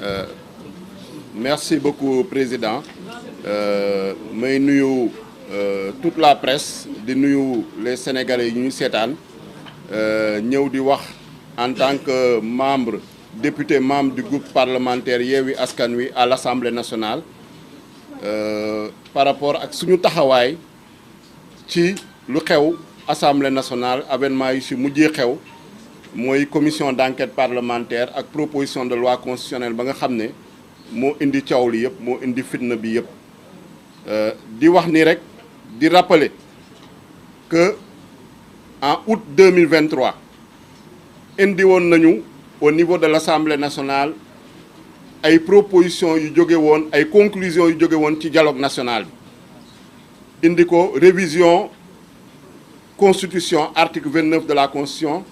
Euh, merci beaucoup président may nuyu toute la presse di nuyu les sénégalais yi ñuy seetaan ñëw di wax en tant que membre député membre du groupe parlementaire Yewwi Askan Wi à l'Assemblée nationale par rapport ak suñu taxawaay ci lu xew Assemblée nationale avènement yi ci mujjee xew mooy commission d'enquête parlementaire ak proposition de loi constitutionnelle ba nga xam ne moo indi coow li yëpp moo indi fitna bi yëpp di wax ni rek di rappeler que en août 2023 indi woon nañu au niveau de l'Assemblée nationale ay propositions yu jóge woon ay conclusions yu jóge woon ci dialogue national bi indi ko révision constitution article 29 de la constitution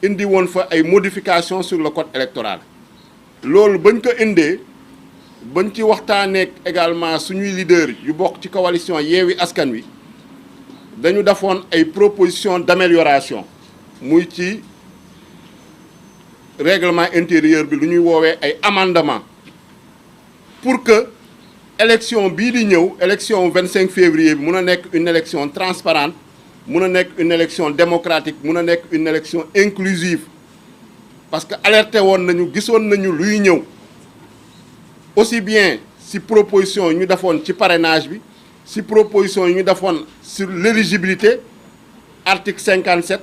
indi woon fa ay modifications sur le code électoral loolu bañ ko indee bañ ci waxtaanee également suñuy leader yu bokk ci coalition Yewwi Askan Wi dañu defoon ay propositions d'amélioration muy ci règlement intérieur bi lu ñuy woowee ay amendements pour que élection bii di ñëw élection 25 février bi mun a nekk une élection transparente mun a nekk une élection démocratique mun a nekk une élection inclusive parce que alerté woon nañu gisoon nañu luy ñëw aussi bien si proposition yi ñu defoon ci parrainage bi si proposition yi ñu defoon sur l'éligibilité article 57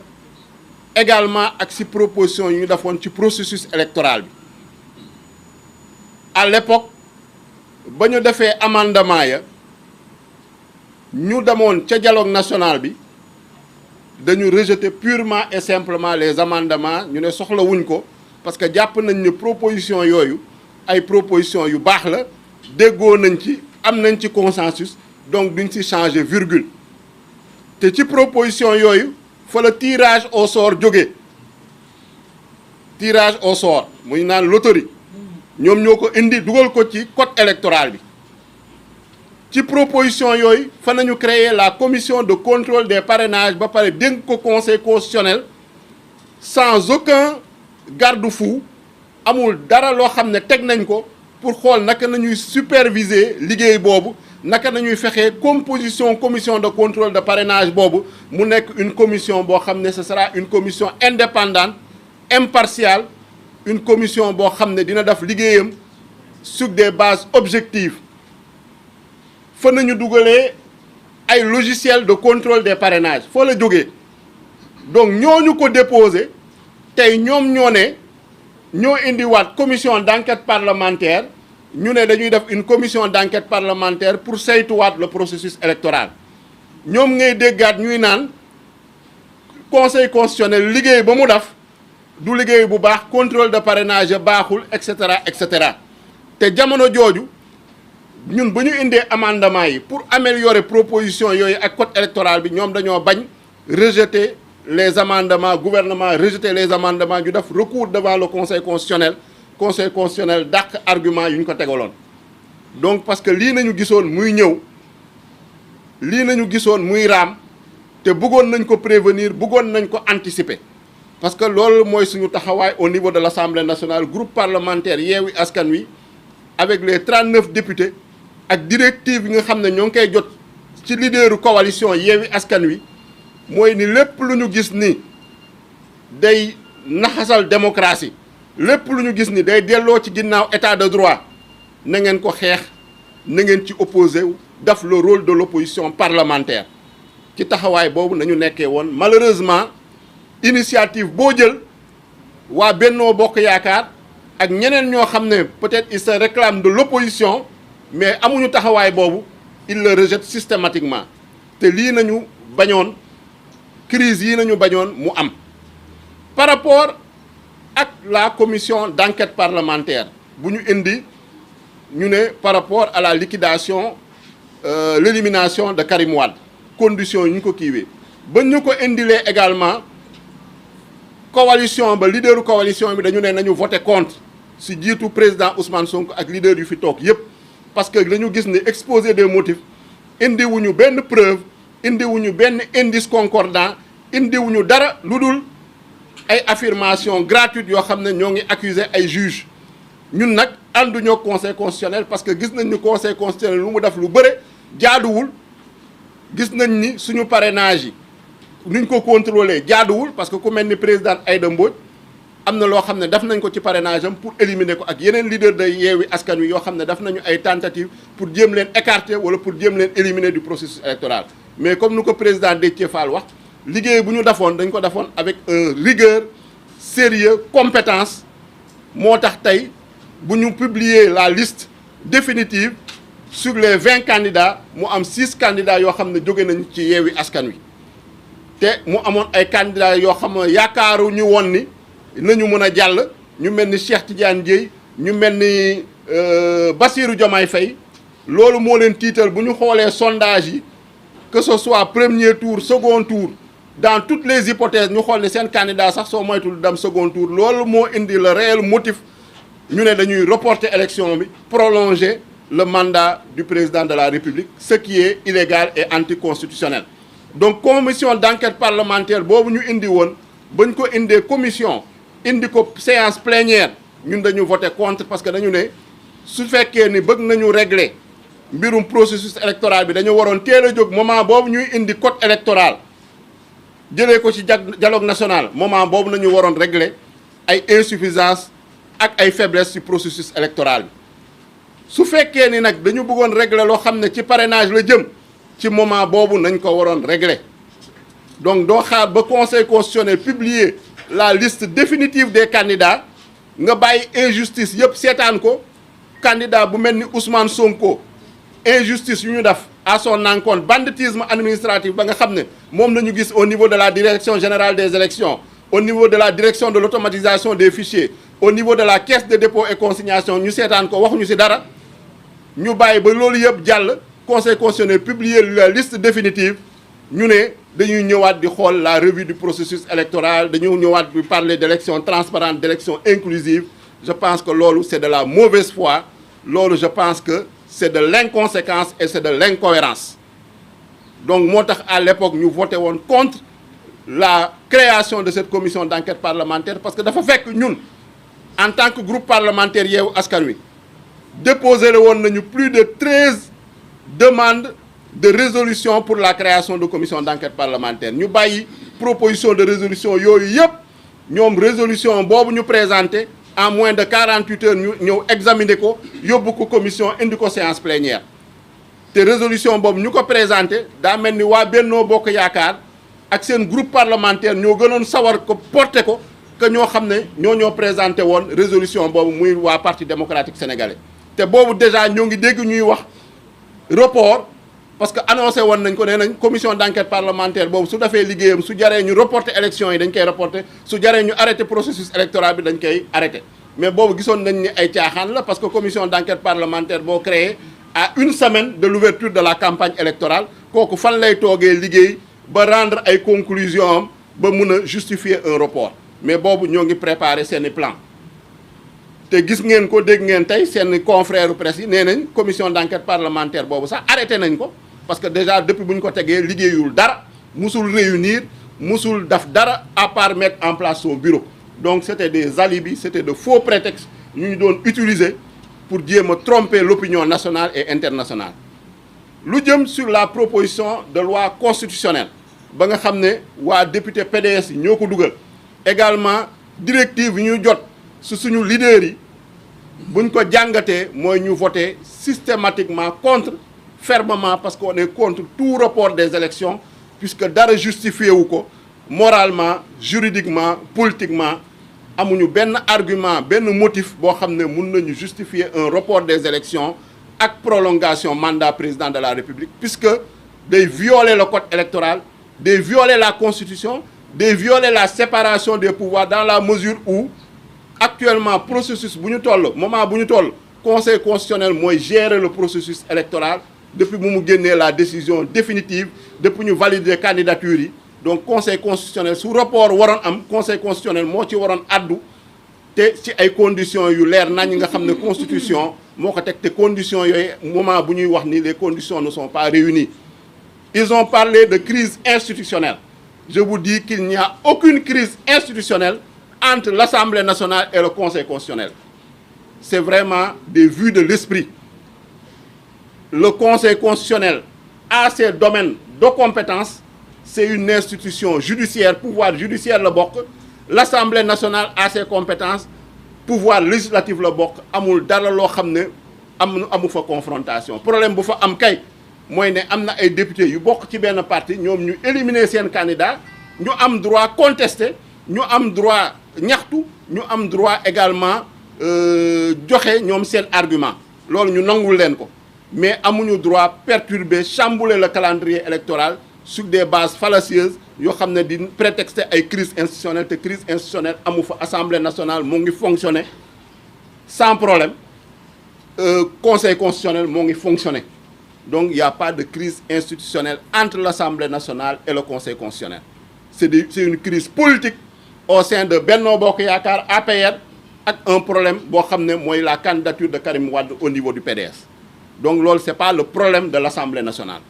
également ak si proposition yi ñu defoon ci processus électoral bi à l'époque ba ñu defee amendement ya ñu demoon ca dialogue national bi dañu rejeter purement et simplement les amendements ñu ne soxlawuñ ko parce que jàpp nañ ne proposition yooyu ay proposition yu baax la déggoo nañ ci am nañ ci consensus donc duñ ci changer virgule te ci proposition yooyu fa la tirage au sort jóge tirage au sort muy naan loterie ñoom ñoo ko indi dugal ko ci code électoral bi ci proposition yooyu fa nañu créer la commission de contrôle des parrainages ba pare dénk ko conseil constitutionnel sans aucun garde-fou amul dara loo xam ne teg nañ ko pour xool naka nañuy superviser liggéey boobu naka nañuy fexee composition commission de contrôle de parrainage boobu mu nekk une commission boo xam ne ce sera une commission indépendante impartiale une commission boo xam ne dina def liggéeyam sur des bases objectives fa nañu dugalee ay logiciel de contrôle des parrainages foo la jógee donc ñooñu ko déposé tey ñoom ñoo indiwaat commission d'enquête parlementaire ñu ne dañuy def une commission d'enquête parlementaire pour saytuwaat le processus électoral ñoom ngay déggaat ñuy naan conseil constitutionnel liggéey ba mu def du liggéey bu baax contrôle de parrainage baaxul et cetera te jamono jooju ñun ba ñu indee amendement yi pour améliorer proposition yooyu ak code électoral bi ñoom dañoo bañ rejeter les amendements gouvernement rejeter les amendements ñu def recours devant le conseil constitutionnel dàq argument yu ñu ko tegaloon donc parce que lii nañu gisoon muy ñëw lii nañu gisoon muy raam te bëggoon nañ ko prévenir bëggoon nañ ko anticiper parce que loolu mooy suñu taxawaay au niveau de l'Assemblée nationale groupe parlementaire Yewwi Askan Wi avec les 39 députés ak directive yi nga xam ne ñoo ngi koy jot ci leaderu coalition Yewwi Askan Wi mooy ni lépp lu ñu gis ni day naxasal démocratie lépp lu ñu gis ni day delloo ci ginnaaw état de droit na ngeen ko xeex na ngeen ci opposé wu def le rôle de l'opposition parlementaire ci taxawaay boobu nañu nekkee woon malheureusement initiative boo jël waa Bennoo Bokk Yaakaar ak ñeneen ñoo xam ne peut-être ils se réclament de l'opposition mais amuñu taxawaay boobu ils le rejettent systématiquement te lii nañu bañoon crise yi nañu bañoon mu am par rapport ak la commission d'enquête parlementaire bu ñu indi ñu ne par rapport à la liquidation l'élimination de Karim Wade conditions yi ñu ko kiiwee ba ñu ko indilee également coalition ba leaderu coalition bi dañu ne nañu voter contre si jiitu président Ousmane Sonko ak leader yu fi toog yépp parce que dañu gis ne exposé des motifs indiwuñu benn preuve indiwuñu benn indice concordant indiwuñu dara lu dul ay affirmation gratuite yoo xam ne ñoo ngi accuser ay juges ñun nag ànduñoo conseil constitutionnel parce que gis nañ ni conseil constitutionnel lu mu def lu bëre jaaduwul. gis nañ ni suñu parrainage yi nuñ ko contrôler jaaduwul parce que ku mel ni président Aïda Mbodj am na loo xam ne def nañ ko ci parrainage am pour éliminer ko ak yeneen leader de Yewwi Askan Wi yoo xam ne def nañu ay tentatives pour jéem leen écarter wala pour jéem leen éliminer du processus électoral mais comme nu ko président Déthié Fall wax liggéey bu ñu defoon dañ ko defoon avec rigueur sérieux compétence moo tax tey bu ñu publier la liste définitive sur les 20 candidats mu am 6 candidats yoo xam ne jóge nañ ci Yewwi Askan Wi te mu amoon ay candidats yoo xam ne yaakaaru ñu woon ni nañu mën a jàll ñu mel ni Cheikh Tidiane Dièye ñu mel ni Bassirou Diomaye Faye loolu moo leen tiital bu ñu xoolee sondage yi que ce soit premier tour second tour dans toutes les hypothèses ñu xool ne seen candidat sax soo moytul dem second tour loolu moo indi le réel motif ñu ne dañuy reporter élection bi prolonger le mandat du président de la République ce qui est illégal et anticonstitutionnel donc commission d'enquête parlementaire boobu ñu indi woon bañ ko indee commission indi ko séance plénière ñun dañu voté contre parce que dañu ne su fekkee ni bëgg nañu régler mbirum processus électoral bi dañu waroon teel a jóg moment boobu ñuy indi code électoral jëlee ko ci dialogue national moment boobu nañu waroon régler ay insuffisance ak ay faiblesse ci processus électoral bi su fekkee ni nag dañu bëggoon régler loo xam ne ci parrainage la jëm ci moment boobu nañ ko waroon régler donc doo xaar ba conseil constitutionnel publier la liste définitive des candidats nga bàyyi injustice yëpp seetaan ko candidat bu mel ni Ousmane Sonko injustice yu ñu def à son encontre banditisme administratif ba nga xam ne moom nañu gis au niveau de la direction générale des élections au niveau de la direction de l'automatisation des fichiers au niveau de la caisse de dépôt et consignation ñu seetaan ko waxuñu ci dara ñu bàyyi ba loolu yëpp jàll conseil constitutionnel publier la liste définitive ñu ne dañuy ñëwaat di xool la revue du processus électoral dañuy ñëwaat di parler d'élection transparente d'élection inclusive je pense que loolu c'est de la mauvaise foi loolu je pense que c'est de l'inconséquence et c'est de l'incohérence donc moo tax à l'époque ñu voté woon contre la création de cette commission d'enquête parlementaire parce que dafa fekk ñun en tant que groupe parlementaire Yewwi Askan Wi déposé la woon nañu plus de 13 demandes de résolution pour la création de commission d'enquête parlementaire ñu bàyyi proposition de résolution yooyu yëpp ñoom résolution boobu ñu présenté en moins de 48 heures ñu ñëw examiner ko yóbbu ko commission indi ko séance plénière te résolution boobu ñu ko présenté daa mel ni waa Bennoo Bokk Yaakaar ak seen groupe parlementaire ñoo gënoon sawar ko porté ko que ñoo xam ne ñoo présenté woon résolution boobu muy waa Parti démocratique sénégalais te boobu déjà ñoo ngi dégg ñuy wax report parce que annoncé woon nañ ko nee nañ commission d'enquête parlementaire boobu su defee liggéeyam su jaree ñu reporter élection yi dañ koy reporter su jaree ñu arrêter processus électoral bi dañ koy arrêter mais boobu gisoon nañ ni ay caaxaan la parce que commission d'enquête parlementaire boo créé à une semaine de l'ouverture de la campagne électorale kooku fan lay toogee liggéey ba rendre ay conclusions am ba mun a justifier un report mais boobu ñoo ngi préparer seeni plan te gis ngeen ko dégg ngeen tey seen confrère presse yi nee nañ commission d'enquête parlementaire boobu sax arrêté nañ ko parce que déjà depuis bu ñu ko tegee liggéeyul dara musul réunir musul daf dara à part mettre en place son bureau donc c'était des alibis c'était de faux prétextes ñu ñu doon utiliser pour jéem a tromper l'opinion nationale et internationale lu jëm sur la proposition de loi constitutionnelle ba nga xam ne waa député PDS yi ñoo ko dugal également directive yi ñu jot su suñu leaders yi buñ ko jàngatee mooy ñu voter systématiquement contre fermement parce qu'on est contre tout report des élections puisque dara justifié wu ko moralement juridiquement politiquement amuñu benn argument benn motif boo xam ne mun nañu justifier un report des élections ak prolongation mandat président de la République puisque day violer le code électoral day violer la constitution day violer la séparation des pouvoirs dans la mesure où actuellement processus bu ñu toll moment bu ñu toll conseil constitutionnel mooy gérer le processus électoral depuis bu mu génnee la décision définitive depuis ñu valider candidature yi donc conseil constitutionnel su report waroon am conseil constitutionnel moo ci waroon addu te ci ay conditions yu leer nañ nga xam ne constitution moo ko teg te conditions yooyu moment bu ñuy wax ni les conditions ne sont pas réunies ils ont parlé de crise institutionnelle je vous dis qu'il n'y a aucune crise institutionnelle entre l'Assemblée nationale et le Conseil constitutionnel c'est vraiment des vues de l'esprit. Le Conseil constitutionnel a ses domaines de compétence, c'est une institution judiciaire, pouvoir judiciaire la bokk. L'Assemblée nationale a ses compétences, pouvoir législatif la bokk. Amul dara loo xam ne amu fa confrontation. Problème bu fa am kay mooy ne am na ay députés yu bokk ci benn parti ñoom ñu éliminer seen candidat ñu am droit contester ñu am droit ñaxtu ñu am droit également joxe ñoom seen argument loolu ñu nangul leen ko mais amuñu droit perturber chambouler le calendrier électoral sur des bases fallacieuses yoo xam ne di prétexter ay crise institutionnelle te crise institutionnelle amu fa Assemblée nationale moo ngi fonctionner sans problème Conseil constitutionnel moo ngi fonctionner donc il n'y a pas de crise institutionnelle entre l'Assemblée nationale et le Conseil constitutionnel c'est une crise politique au sein de Benno Bokk Yaakaar APR ak un problème boo xam ne mooy la candidature de Karim Wade au niveau du PDS donc loolu c'est pas le problème de l'Assemblée nationale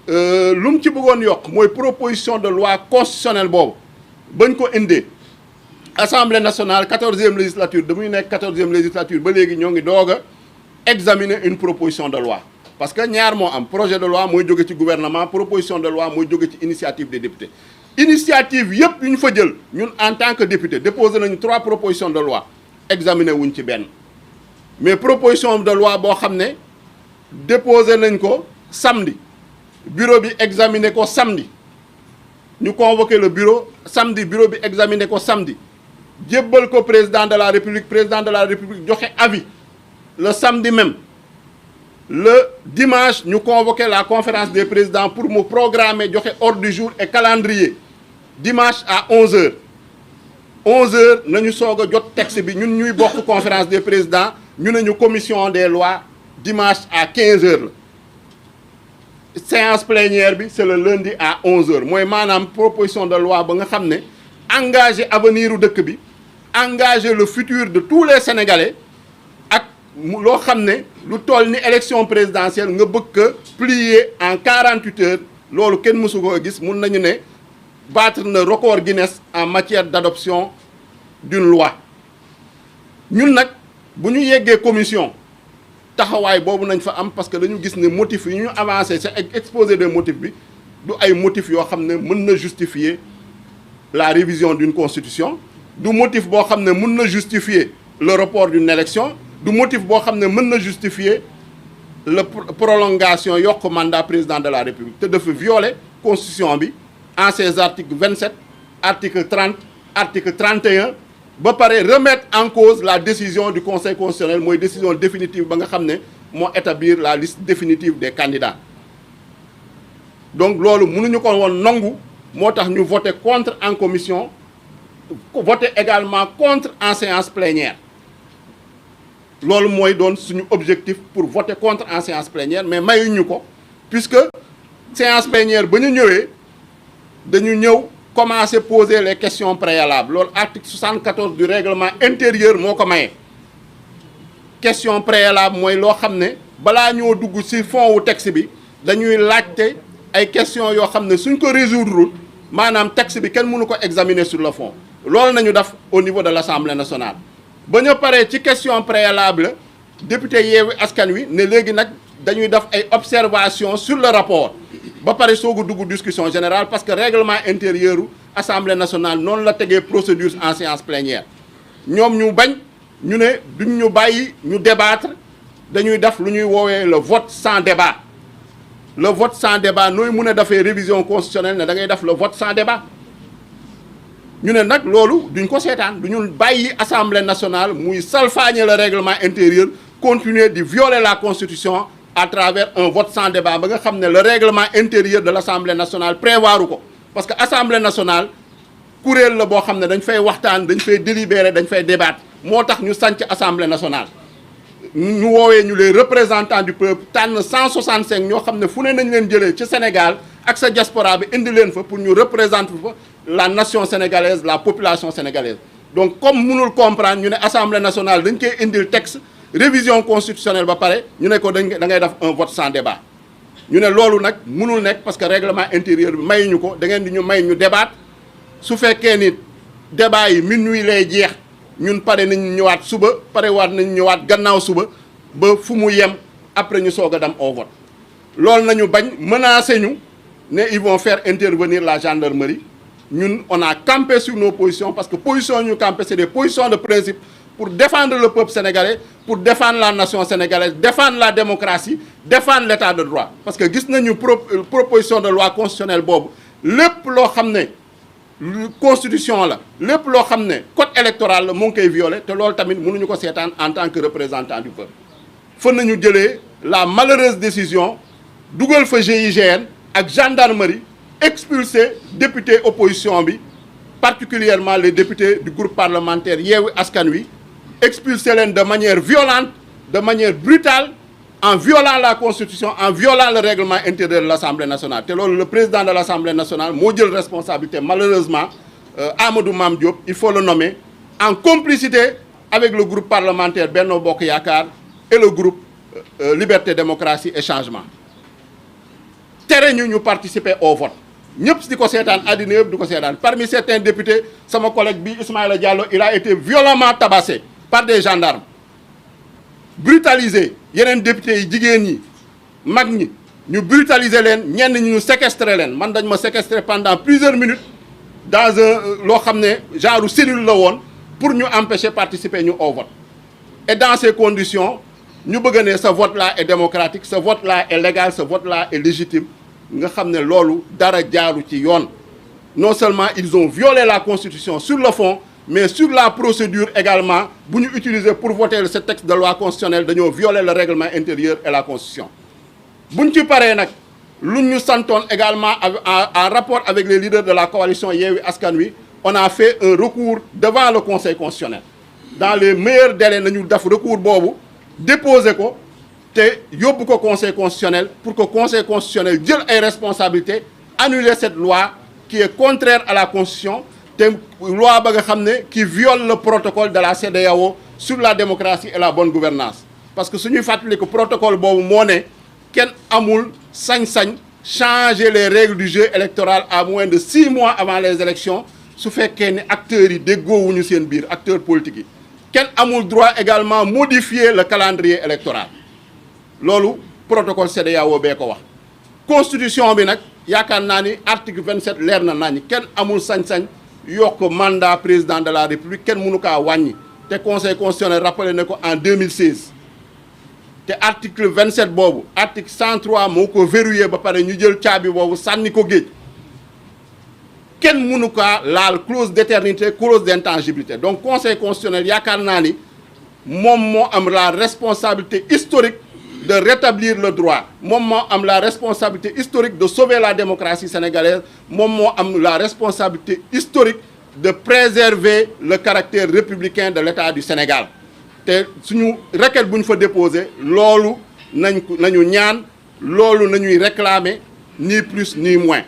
lu mu ci bëggoon yokk mooy proposition de loi constitutionnelle boobu bañ ko indee Assemblée nationale 14e législature damuy nekk 14e législature ba léegi ñoo ngi doog a examiner une proposition de loi parce que ñaar moo am projet de loi mooy jóge ci gouvernement proposition de loi mooy jóge ci initiative des députés initiative yëpp yu ñu fa jël ñun en tant que député déposé nañu 3 propositions de loi examiner wuñ ci benn mais proposition de loi boo xam ne déposé nañ ko samedi bureau bi examiner ko samedi ñu convoqué le bureau samedi bureau bi examiner ko samedi jébbal ko président de la république joxe avis le samedi même le dimanche ñu convoqué la conférence des présidents pour mu programmer joxe ordre du jour et calendrier dimanche à 11h 11h nañu soog a jot texte bi ñun ñuy bokk conférence des présidents ñu ne ñu commission des lois dimanche à 15h la séance plénière bi c'est le lundi à 11h mooy maanaam proposition de loi ba nga xam ne engager avenir u dëkk bi engager le futur de tous les Sénégalais ak loo xam ne lu toll ni élection présidentielle nga bëgg a plier en 48 heures loolu kenn mësu ko gis mun nañu ne battre na record Guinness en matière d'adoption d'une loi ñun nag bu ñu yeggee commission taxawaay boobu nañ fa am parce que dañu gis ne motifs yi ñu avancé c'est exposé des motifs bi du ay motifs yoo xam ne mën na justifier la révision d'une constitution du motif boo xam ne mën na justifier le report d'une élection du motif boo xam ne mën na justifier la prolongation yokk mandat président de la République te dafa violer constitution bi en ses articles 27 article 30 article 31 ba pare remettre en cause la décision du Conseil constitutionnel mooy décision définitive ba nga xam ne moo établir la liste définitive des candidats donc loolu mënuñu ko woon nangu moo tax ñu voté contre en commission voté également contre en séance plénière loolu mooy doon suñu objectif pour voter contre en séance plénière mais mayuñu ko puisque séance plénière ba ñu ñëwee dañu ñëw commencer poser les questions préalables loolu article 74 du règlement intérieur moo ko maye question préalable mooy loo xam ne balaa ñoo dugg ci fond wu texte bi dañuy laajte ay questions yoo xam ne suñ ko résoudre maanaam texte bi kenn mënu ko examiner sur le fond loolu nañu def au niveau de l'Assemblée nationale ba ñu paree ci question préalable député Yewwi Askan Wi ne léegi nag dañuy def ay observations sur le rapport ba pare soog a dugg discussion générale parce que règlement intérieur u Assemblée nationale noonu la tegee procédure en séance plénière ñoom ñu bañ ñu ne duñ ñu bàyyi ñu débattre dañuy def lu ñuy woowee le vote sans débat le vote sans débat nooy mun a defee révision constitutionnelle ne da ngay def le vote sans débat ñu ne nag loolu duñ ko seetaan duñu bàyyi Assemblée nationale muy salfaañe le règlement intérieur continuer di violer la constitution à travers un vote sans débat ba nga xam ne le règlement intérieur de l'Assemblée nationale prévoiru ko parce que Assemblée nationale kuréel la boo xam ne dañ fay waxtaan dañ fay délibérer dañ fay débattre moo tax ñu sanc Assemblée nationale ñu woowee ñu les représentants du peuple tànn 165 ñoo xam ne fu ne nañ leen jëlee ci Sénégal ak sa diaspora bi indi leen fa pour ñu représenter fa la nation sénégalaise la population sénégalaise donc comme mënul comprendre ñu ne Assemblée nationale dañ koy indil texte révision constitutionnelle ba pare ñu ne ko da ngay def un vote sans débat ñu ne loolu nag mënul nekk parce que règlement intérieur bi may ñu ko da ngeen di ñu may ñu débat su fekkee ni débat yi minuit lay jeex ñun pare nañ ñëwaat suba pare waat nañ ñëwaat gannaaw suba ba fu mu yem après ñu soog a dem au vote loolu nañu bañ menacé ñu ne ils vont faire intervenir la gendarmerie ñun on a campé sur nos positions parce que position ñu campé c'est des positions de principe pour défendre le peuple sénégalais pour défendre la nation sénégalaise défendre la démocratie défendre l'état de droit parce que gis nañu proposition de loi constitutionnelle boobu lépp loo xam ne constitution la lépp loo xam ne code électoral la mu ngi koy violé te loolu tamit mënuñu ko seetaan en tant que représentant du peuple fa nañu jëlee la malheureuse décision dugal fa GIGN ak gendarmerie expulser député opposition bi particulièrement les députés du groupe parlementaire Yewwi Askan Wi expulser leen de manière violente de manière brutale en violant la constitution en violant le règlement intérieur de l'Assemblée nationale te loolu le président de l'Assemblée nationale moo jël responsabilité malheureusement Amadou Mame Diop il faut le nommer en complicité avec le groupe parlementaire Benno Bokk Yaakaar et le groupe Liberté Démocratie et Changement tere ñu participer au vote ñëpp di ko seetaan àddina yëpp di ko seetaan parmi certains députés sama collègue bi Ismaïla Diallo il a été violemment tabassé par des gendarmes brutalisé yeneen députés yi jigéen ñi mag ñi ñu brutaliser leen ñenn ñi ñu séquestrer leen man dañ ma séquestrer pendant plusieurs minutes dans un loo xam ne genre cellule la woon pour ñu empêcher participer ñu au vote et dans ces conditions ñu bëgg ne ce vote là est démocratique ce vote là est légal ce vote là est légitime nga xam ne loolu dara jaaru ci yoon non seulement ils ont violé la constitution sur le fond mais sur la procédure également bu ñu utiliser pour voter ce texte de loi constitutionnelle dañoo violer le règlement intérieur et la constitution buñ ci paree nag lu ñu santoon également en rapport avec les leaders de la coalition Yewwi Askan Wi on a fait un recours devant le conseil constitutionnel dans les meilleurs délais nañu def recours boobu déposer ko te yóbbu ko conseil constitutionnel pour que conseil constitutionnel jël ay responsabilités annuler cette loi qui est contraire à la constitution te loi ba nga xam ne qui viole le protocole de la CEDEAO sur la démocratie et la bonne gouvernance parce que suñuy fàttali ko protocole boobu moo ne kenn amul sañ-sañ changer les règles du jeu électoral à moins de 6 mois avant les élections su fekkee ni acteurs yi déggoowuñu seen biir acteurs politiques yi kenn amul droit également modifier le calendrier électoral loolu protocole CEDEAO bee ko wax constitution bi nag yaakaar naa ni article 27 leer na nañu kenn amul sañ-sañ yokk mandat président de la république kenn mënu kaa wàññi te conseil constitutionnel rappelé na ko en 2016 te article 27 boobu article 103 moo ko verrouillé ba pare ñu jël caabi boobu sànni ko géej kenn mënu kaa laal clause d'éternité clause d'intangibilité donc conseil constitutionnel yaakaar naa ni moom moo am la responsabilité historique de rétablir le droit moom moo am la responsabilité historique de sauver la démocratie sénégalaise moom moo am la responsabilité historique de préserver le caractère républicain de l'État du Sénégal te suñu requête bu ñu fa déposer loolu nañu ñaan loolu nañuy réclamer ni plus ni moins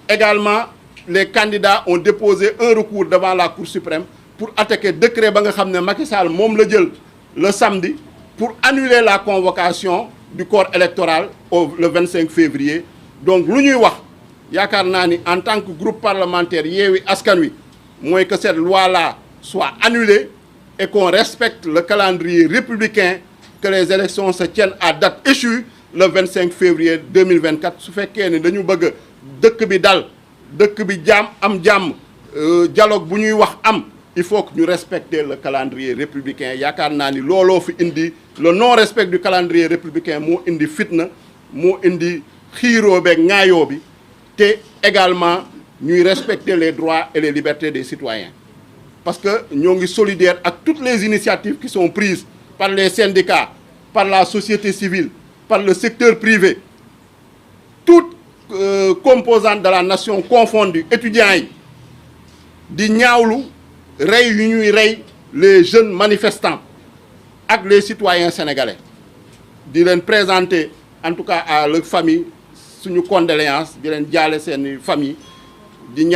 également les candidats ont déposé un recours devant la Cour suprême pour attaquer décret ba nga xam ne Macky Sall moom la jël le samedi pour annuler la convocation du corps électoral le 25 février donc lu ñuy wax yaakaar naa ni en tant que groupe parlementaire Yewwi Askan Wi mooy que cette loi-là soit annulée et qu'on respecte le calendrier républicain que les élections se tiennent à date échue le 25 février 2024 su fekkee ne dañu bëgg dëkk bi dal dëkk bi am jàmm dialogue bu ñuy wax am il faut que ñu respecter le calendrier républicain yaakaar naa ni looloo fi indi le non respect du calendrier républicain moo indi fitna moo indi xiiroo beeg ŋaayoo bi te également ñuy respecter les droits et les libertés des citoyens parce que ñoo ngi solidaire ak toutes les initiatives qui sont prises par les syndicats par la société civile par le secteur privé toutes composantes de la nation confondues étudiants yi di ñaawlu rey yu ñuy rey les jeunes manifestants ak les citoyens sénégalais di leen présenter en tout cas à leur famille suñu condoléances di leen jaale seeni famille di ñaan